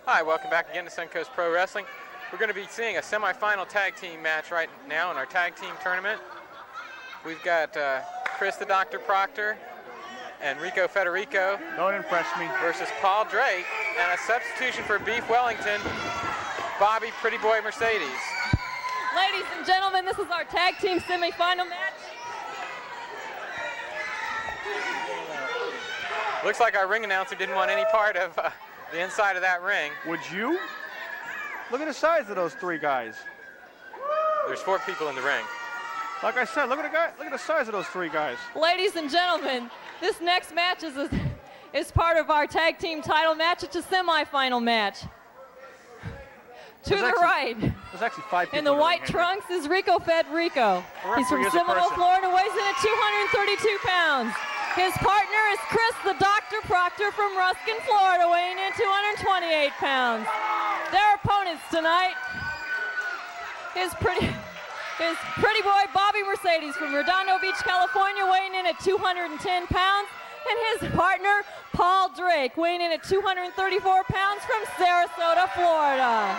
Hi, welcome back again to Suncoast Pro Wrestling. We're going to be seeing a semifinal tag team match right now in our tag team tournament. We've got Chris the Dr. Proctor and Rico Federico. Don't impress me. Versus Paul Drake, and a substitution for Beef Wellington, Bobby Pretty Boy Mercedes. Ladies and gentlemen, this is our tag team semifinal match. Looks like our ring announcer didn't want any part of the inside of that ring. Would you? Look at the size of those three guys. There's 4 people in the ring. Like I said, look at the size of those 3 guys. Ladies and gentlemen, this next match is part of our tag team title match. It's a semifinal match. To the right. There's actually 5 people in the white ring trunks is Rico Federico. He's from Seminole, Florida, weighs in at 232 pounds. His partner is Chris the Dr. Proctor from Ruskin, Florida, weighing in 228 pounds. Their opponents tonight, his pretty boy Bobby Mercedes from Redondo Beach, California, weighing in at 210 pounds, and his partner Paul Drake, weighing in at 234 pounds from Sarasota, Florida.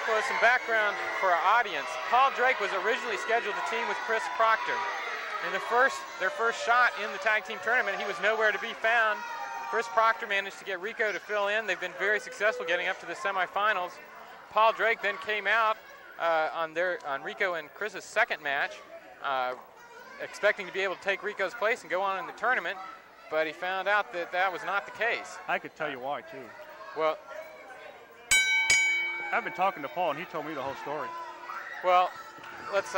For some background for our audience, Paul Drake was originally scheduled to team with Chris Proctor. In their first shot in the tag team tournament, he was nowhere to be found. Chris Proctor managed to get Rico to fill in. They've been very successful getting up to the semifinals. Paul Drake then came out on Rico and Chris's second match, expecting to be able to take Rico's place and go on in the tournament, but he found out that that was not the case. I could tell you why, too. Well, I've been talking to Paul, and he told me the whole story. Well, let's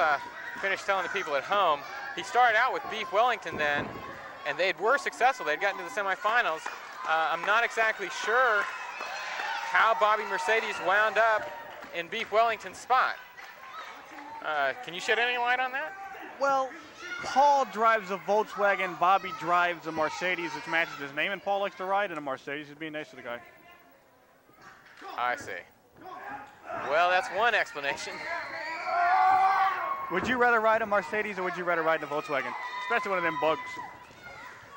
finish telling the people at home. He started out with Beef Wellington then, and they were successful. They'd gotten to the semifinals. I'm not exactly sure how Bobby Mercedes wound up in Beef Wellington's spot. Can you shed any light on that? Well, Paul drives a Volkswagen, Bobby drives a Mercedes, which matches his name, and Paul likes to ride in a Mercedes. He's being nice to the guy. I see. Well, that's one explanation. Would you rather ride a Mercedes or would you rather ride in a Volkswagen? Especially one of them bugs.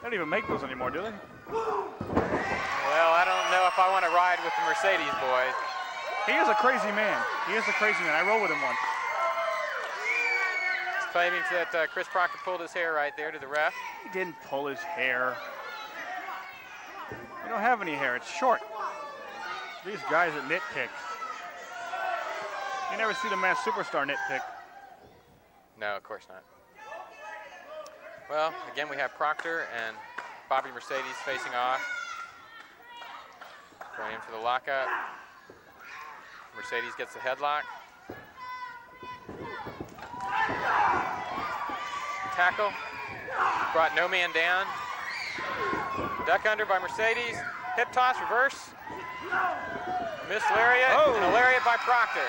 They don't even make those anymore, do they? Well, I don't know if I want to ride with the Mercedes boys. He is a crazy man. He is a crazy man. I rode with him once. He's claiming that Chris Proctor pulled his hair right there to the ref. He didn't pull his hair. You don't have any hair. It's short. These guys that nitpick. You never see the Masked Superstar nitpick. No, of course not. Well, again, we have Proctor and Bobby Mercedes facing off. Going in for the lockup. Mercedes gets the headlock. Tackle. Brought no man down. Duck under by Mercedes. Hip toss, reverse. Missed lariat. Oh. And a lariat by Proctor.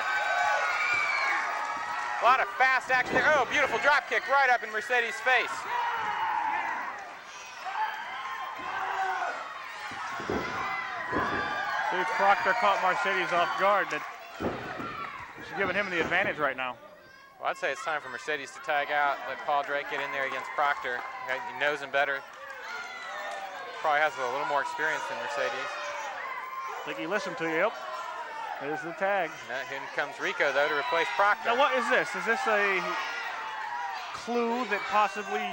A lot of fast action there. Oh, beautiful drop kick right up in Mercedes' face. See, Proctor caught Mercedes off guard. She's giving him the advantage right now. Well, I'd say it's time for Mercedes to tag out, let Paul Drake get in there against Proctor. He knows him better. Probably has a little more experience than Mercedes. I think he listened to you. Yep. There's the tag. Now, here comes Rico, though, to replace Proctor. Now, what is this? Is this a clue that possibly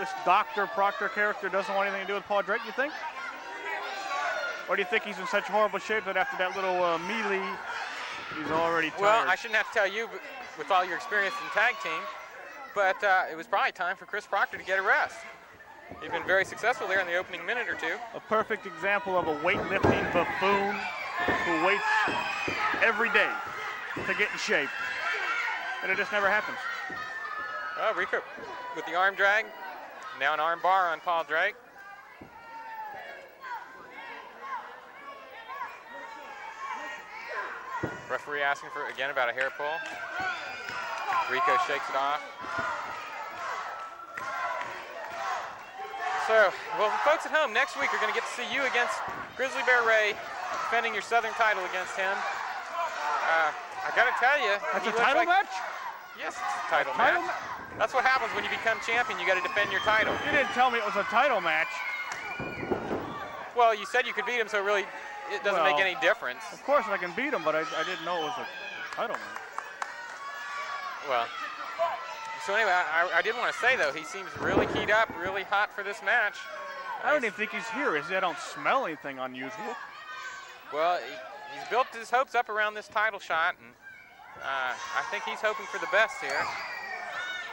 this Dr. Proctor character doesn't want anything to do with Paul Drake, you think? Or do you think he's in such horrible shape that after that little melee, he's already tired? Well, I shouldn't have to tell you with all your experience in tag team, but it was probably time for Chris Proctor to get a rest. He's been very successful there in the opening minute or two. A perfect example of a weightlifting buffoon who waits every day to get in shape, and it just never happens. Well, Rico with the arm drag, now an arm bar on Paul Drake. Referee asking for, again, about a hair pull. Rico shakes it off. So, well, for folks at home, next week we're going to get to see you against Grizzly Bear Ray, defending your Southern title against him. I got to tell you. That's a title match? Yes, it's a title match. That's what happens when you become champion. You got to defend your title. You didn't tell me it was a title match. Well, you said you could beat him, so really it doesn't make any difference. Of course I can beat him, but I didn't know it was a title match. Well, so anyway, I did want to say, though, he seems really keyed up, really hot for this match. I don't even think he's here. I don't smell anything unusual. Well, he's built his hopes up around this title shot, and I think he's hoping for the best here.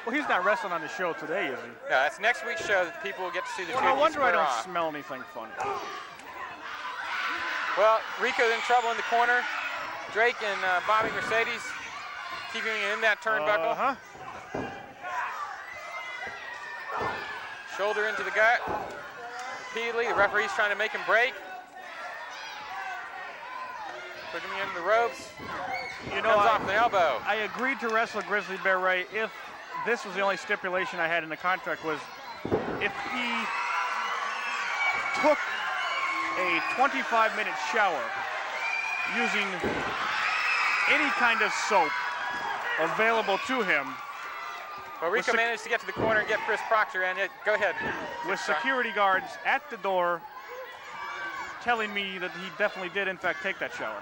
Well, he's not wrestling on the show today, is he? No, that's next week's show that people will get to see the two of you no wonder I don't off. smell anything funny. Well, Rico's in trouble in the corner. Drake and Bobby Mercedes keeping him in that turnbuckle. Shoulder into the gut. Repeatedly, the referee's trying to make him break. Putting him in the ropes. You know, comes off the elbow. I agreed to wrestle Grizzly Bear Ray if this was the only stipulation I had in the contract, was if he took a 25-minute shower using any kind of soap available to him. Well, Rico managed to get to the corner and get Chris Proctor in it. Go ahead. With security guards at the door telling me that he definitely did, in fact, take that shower.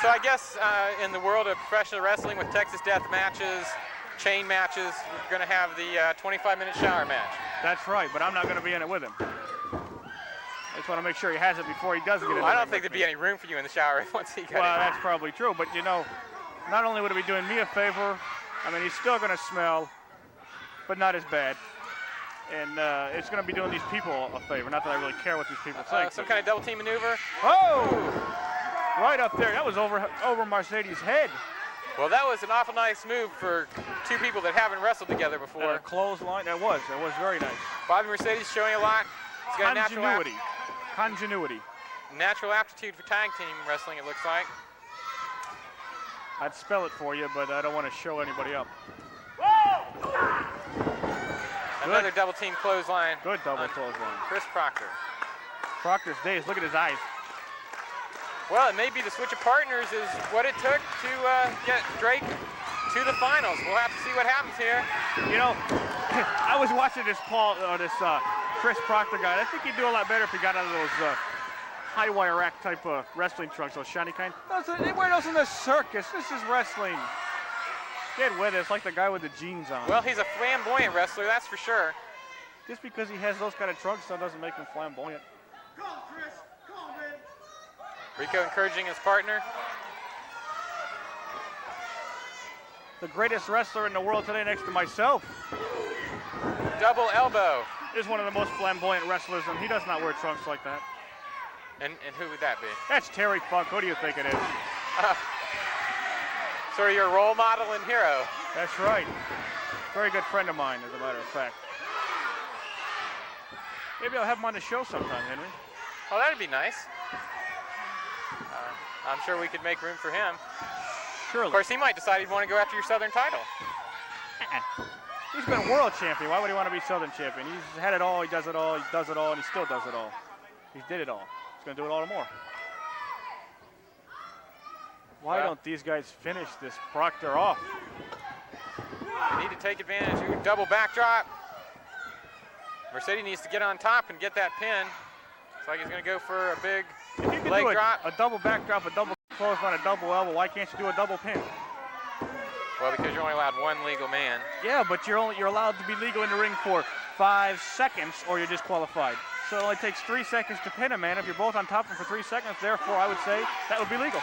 So I guess in the world of professional wrestling with Texas death matches, chain matches, we're going to have the 25-minute shower match. That's right, but I'm not going to be in it with him. I just want to make sure he has it before he does get in. I don't think there'd be any room for you in the shower once he got in. Well, that's probably true, but you know, not only would it be doing me a favor, I mean, he's still going to smell, but not as bad. And it's going to be doing these people a favor. Not that I really care what these people think. Some kind of double team maneuver. Oh! Right up there. That was over Mercedes' head. Well, that was an awful nice move for two people that haven't wrestled together before. And a clothesline. That was very nice. Bobby Mercedes showing a lot. He's got Continuity. Natural aptitude for tag team wrestling, it looks like. I'd spell it for you, but I don't want to show anybody up. Another double team clothesline. Good double clothesline. Chris Proctor. Proctor's days. Look at his eyes. Well, it may be the switch of partners is what it took to get Drake to the finals. We'll have to see what happens here. You know, I was watching this Chris Proctor guy. I think he'd do a lot better if he got out of those high wire rack type of wrestling trunks, those shiny kind. They wear those in the circus. This is wrestling. Get with it. It's like the guy with the jeans on. Well, he's a flamboyant wrestler, that's for sure. Just because he has those kind of trunks, that doesn't make him flamboyant. Come on, Chris. Come on, man. Rico encouraging his partner. The greatest wrestler in the world today, next to myself, Double elbow. is one of the most flamboyant wrestlers, and he does not wear trunks like that. And who would that be? That's Terry Funk. Who do you think it is? So you're a role model and hero. That's right. Very good friend of mine, as a matter of fact. Maybe I'll have him on the show sometime, Henry. Oh, that'd be nice. I'm sure we could make room for him. Surely. Of course, he might decide he'd want to go after your Southern title. He's been world champion. Why would he want to be Southern champion? He's had it all, he does it all, and he still does it all. He did it all. He's going to do it all more. Why don't these guys finish this Proctor off? They need to take advantage. Ooh, double backdrop. Mercedes needs to get on top and get that pin. Looks like he's going to go for a big If you can leg do drop. a double backdrop, a double clothesline, a double elbow, why can't you do a double pin? Well, because you're only allowed one legal man. Yeah, but you're allowed to be legal in the ring for 5 seconds, or you're disqualified. So it only takes 3 seconds to pin a man. If you're both on top of him for 3 seconds, therefore, I would say that would be legal.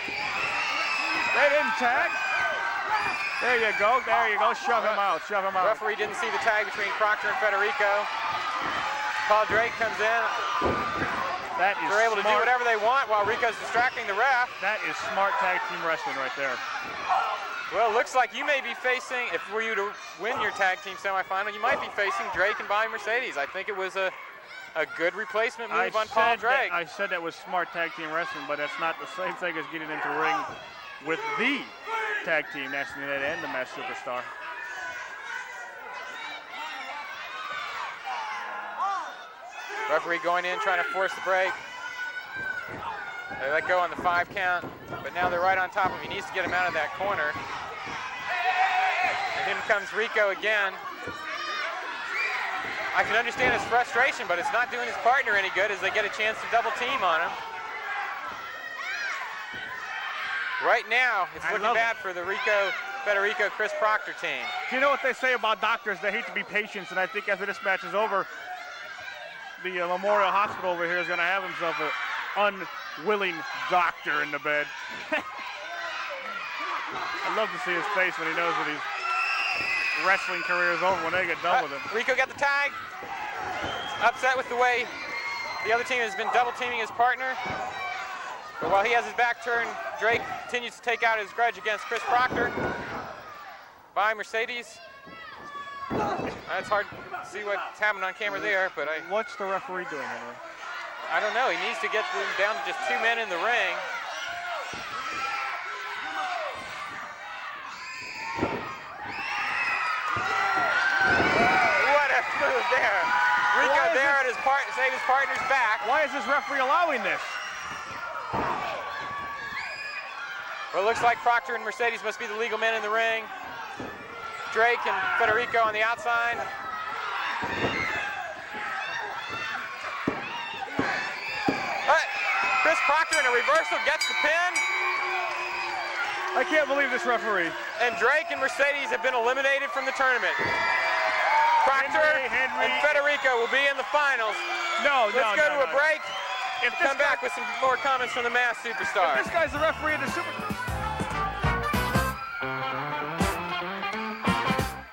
They didn't tag. There you go. There you go. Shove him out. Shove him out. Referee didn't see the tag between Proctor and Federico. Paul Drake comes in. That is They're able to do smart. whatever they want while Rico's distracting the ref. That is smart tag team wrestling right there. Well, it looks like you may be facing, if were you to win your tag team semifinal, you might be facing Drake and Bobby Mercedes. I think it was a good replacement move on Paul Drake. I said that was smart tag team wrestling, but that's not the same thing as getting into the ring with the tag team, National United and the Mass Superstar. Referee going in, trying to force the break. They let go on the 5 count, but now they're right on top of him. He needs to get him out of that corner. And in comes Rico again. I can understand his frustration, but it's not doing his partner any good as they get a chance to double team on him. Right now, it's looking bad for the Rico Federico Chris Proctor team. You know what they say about doctors? They hate to be patients, and I think after this match is over, the Memorial Hospital over here is going to have himself an unwilling doctor in the bed. I'd love to see his face when he knows that his wrestling career is over when they get done with him. Rico got the tag. Upset with the way the other team has been double teaming his partner. But while he has his back turned, Drake continues to take out his grudge against Chris Proctor by Mercedes. It's hard to see what's happening on camera there, but What's the referee doing, Henry? I don't know. He needs to get them down to just 2 men in the ring. What a move there. Rico there at his save his partner's back. Why is this referee allowing this? Well, it looks like Proctor and Mercedes must be the legal men in the ring. Drake and Federico on the outside. But Chris Proctor in a reversal gets the pin. I can't believe this referee. And Drake and Mercedes have been eliminated from the tournament. Proctor and Federico will be in the finals. Let's go to a break and come back with some more comments from the Masked Superstar. If this guy's the referee of the Super...